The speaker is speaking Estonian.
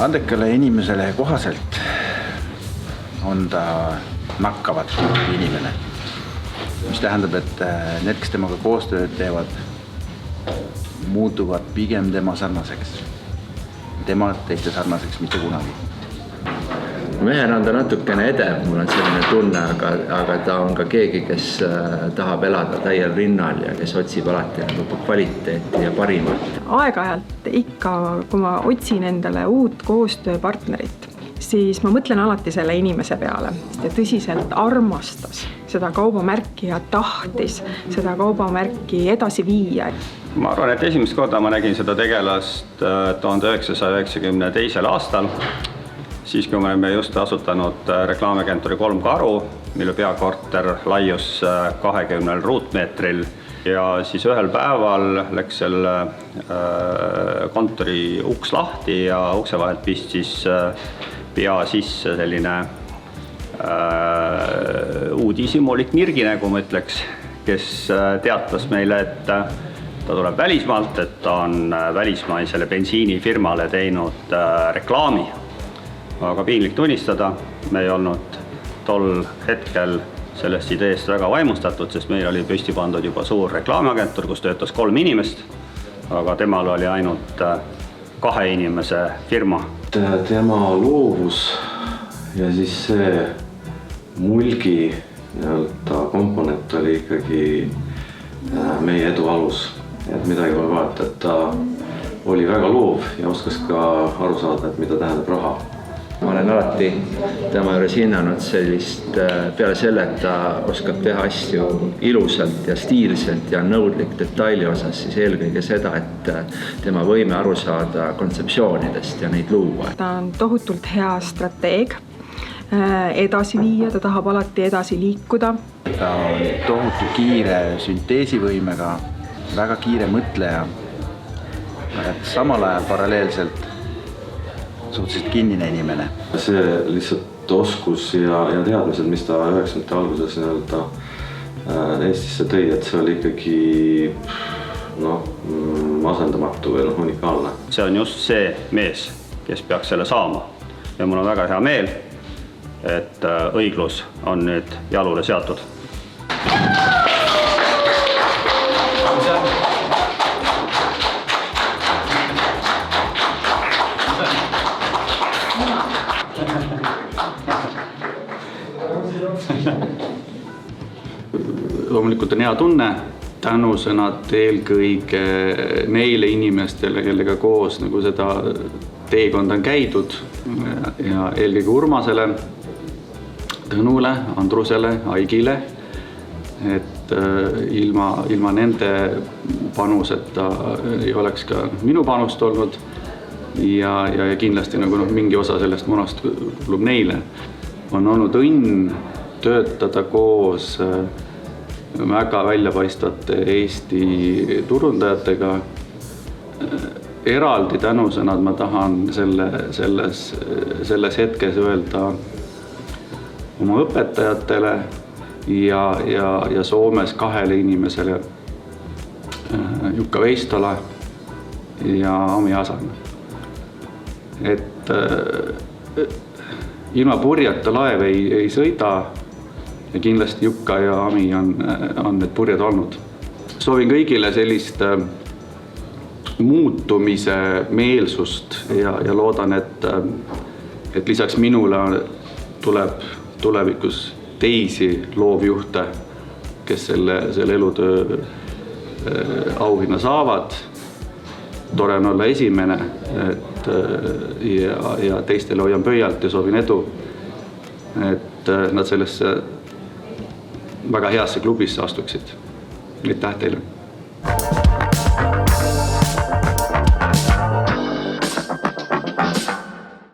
andekale inimesele kohaselt on ta nakkavat inimene, mis tähendab, et need, kes temaga koostööd teevad, muutuvad pigem tema sarnaseks. Tema teiste sarnaseks mitte kunagi. Mehena on ta natukene edev, mul on selline tunne, aga ta on ka keegi, kes tahab elada täiel rinnal ja kes otsib alati kvaliteeti ja parimat. Aeg-ajalt ikka, kui ma otsin endale uut koostööpartnerit, siis ma mõtlen alati selle inimese peale, sest ta tõsiselt armastas seda kaubamärki ja tahtis seda kaubamärki edasi viia. Ma arvan, et esimest korda ma nägin seda tegelast 1992. aastal, siis kui me oleme just asutanud reklaamiagentuuri 3 Karu, mille peakorter laius 20 ruutmeetril. Ja siis ühel päeval läks selle kontori uks lahti ja ukse vahelt pistis pea sisse selline uudishimulik nirginägu, ma ütleks, kes teatas meile, et ta tuleb välismaalt, et ta on välismaisele bensiinifirmale teinud reklaami. Aga piinlik tunnistada, me ei olnud tol hetkel sellest ideest väga vaimustatud, sest meil oli püsti pandud juba suur reklaamiagentuur, kus töötas 3 inimest, aga temal oli ainult 2 inimese firma. Tema loovus ja siis see mulgi komponent oli ikkagi meie edu alus. Et midagi pole vaata, et ta oli väga loov ja oskas ka aru saada, et mida tähendab raha. Ma olen alati tema juures hinnanud sellist, peale selle, et ta oskab teha asju ilusalt ja stiilselt ja nõudlik detaili osas, siis eelkõige seda, et tema võime aru saada kontseptsioonidest ja neid luua. Ta on tohutult hea strateeg, edasi viia, ta tahab alati edasi liikuda. Ta on tohutu kiire sünteesivõimega, väga kiire mõtleja, et samal ajal paralleelselt suhteliselt kinnine inimene. See lihtsalt oskus ja teadmised, mis ta 90. alguses Eestisse tõi, et see oli ikkagi asendamatu või unikaalne. See on just see mees, kes peaks selle saama. Ja mul on väga hea meel, et õiglus on nüüd jalule seatud. Loomulikult on hea tunne, tänusõnad eelkõige neile inimestele, kellega koos seda teekonda on käidud ja eelkõige Urmasele, Tõnule, Andrusele, Aigile, et ilma nende panuseta ei oleks ka minu panust olnud ja kindlasti mingi osa sellest munast kulub neile. On olnud õnn töötada koos väga väljapaistvate Eesti turundajatega. Eraldi tänusõnad ma tahan selles hetkes öelda oma õpetajatele ja Soomes 2 inimesele, Jukka Veistola ja Ami Asan. Et ilma purjeta laev ei sõida ja kindlasti Jukka ja Ami on need purjed olnud. Soovin kõigile sellist muutumise meelsust ja loodan, et lisaks minule tuleb tulevikus teisi loovjuhte, kes selle elutöö auhinna saavad. Tore on olla esimene ja teistele hoian pöialt ja soovin edu, et nad sellesse väga heasse klubisse astuksid. Aitäh teile!